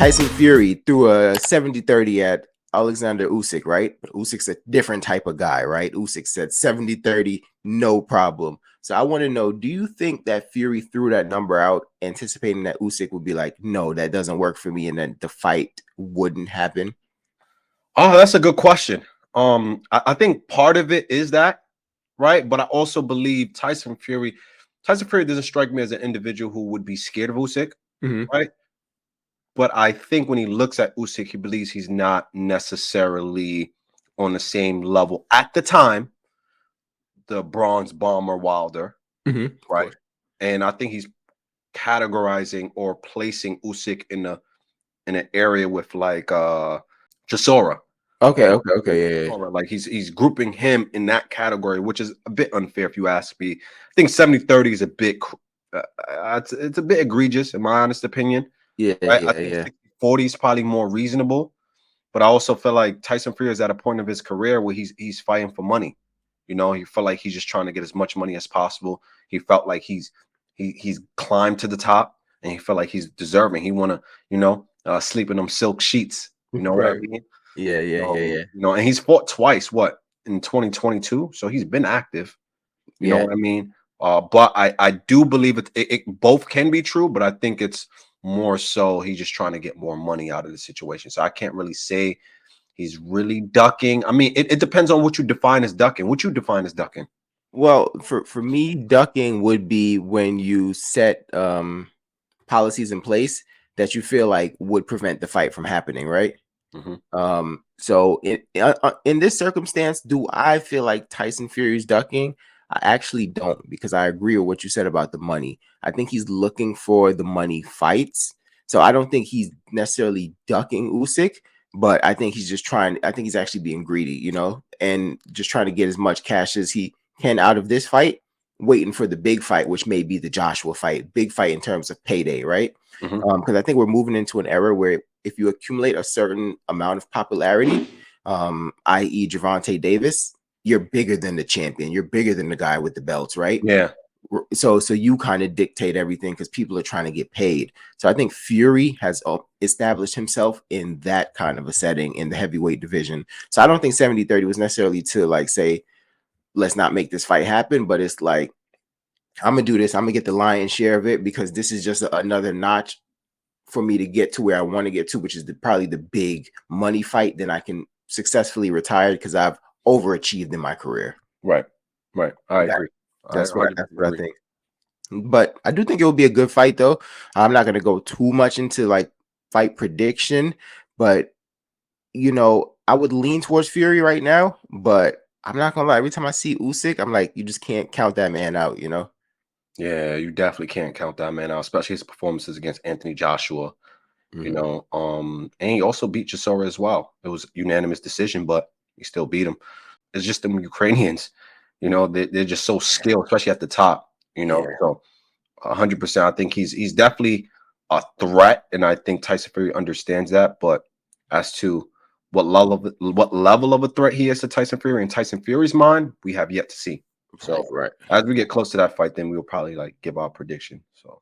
Tyson Fury threw a 70-30 at Oleksandr Usyk, right? But Usyk's a different type of guy, right? Usyk said 70-30, no problem. So I want to know, do you think that Fury threw that number out anticipating that Usyk would be like, no, that doesn't work for me, and then the fight wouldn't happen? Oh, that's a good question. I think part of it is that, right? But I also believe Tyson Fury doesn't strike me as an individual who would be scared of Usyk, Mm-hmm. right? But I think when he looks at Usyk, he believes he's not necessarily on the same level at the time, the bronze bomber Wilder, Mm-hmm. Of right? course. And I think he's categorizing or placing Usyk in an area with like Chisora. Okay, okay, yeah, yeah. Like he's grouping him in that category, which is a bit unfair if you ask me. I think 70-30 is a bit it's a bit egregious in my honest opinion. Yeah, Right? I yeah, think yeah. 60-40 is probably more reasonable, but I also feel like Tyson Fury is at a point of his career where he's fighting for money. You know, he felt like he's just trying to get as much money as possible. He felt like he's climbed to the top, and he felt like he's deserving. He want to, sleep in them silk sheets. You know what I Right. mean? Yeah, yeah, yeah, yeah. And he's fought twice, what, in 2022? So he's been active. You know Yeah. what I mean? But I do believe it both can be true, but I think it's more so he's just trying to get more money out of the situation. So I can't really say he's really ducking. I mean, it depends on what you define as ducking. What you define as ducking. Well, for me, ducking would be when you set policies in place that you feel like would prevent the fight from happening, right? Mm-hmm. So in this circumstance, do I feel like Tyson Fury's ducking? I actually don't, because I agree with what you said about the money. I think he's looking for the money fights. So I don't think he's necessarily ducking Usyk, but I think he's just trying. I think he's actually being greedy, and just trying to get as much cash as he can out of this fight, waiting for the big fight, which may be the Joshua fight, big fight in terms of payday, right? Mm-hmm. Because I think we're moving into an era where if you accumulate a certain amount of popularity, i.e. Gervonta Davis, you're bigger than the champion. You're bigger than the guy with the belts, right? Yeah. So you kind of dictate everything because people are trying to get paid. So I think Fury has established himself in that kind of a setting in the heavyweight division. So I don't think 70-30 was necessarily to like say, let's not make this fight happen, but it's like, I'm gonna do this. I'm gonna get the lion's share of it because this is just another notch for me to get to where I want to get to, which is probably the big money fight. Then I can successfully retire because I've overachieved in my career. Right. Right. I agree. That's what I think. But I do think it will be a good fight, though. I'm not going to go too much into like fight prediction, but I would lean towards Fury right now. But I'm not gonna lie. Every time I see Usyk, I'm like, you just can't count that man out. Yeah, you definitely can't count that man out, especially his performances against Anthony Joshua. And he also beat Chisora as well. It was unanimous decision, but he still beat him. It's just them Ukrainians, they're just so skilled, especially at the top, Yeah. So 100%. I think he's definitely a threat, and I think Tyson Fury understands that. But as to what level of a threat he is to Tyson Fury in Tyson Fury's mind, we have yet to see. So Right. as we get close to that fight, then we'll probably like give our prediction. So.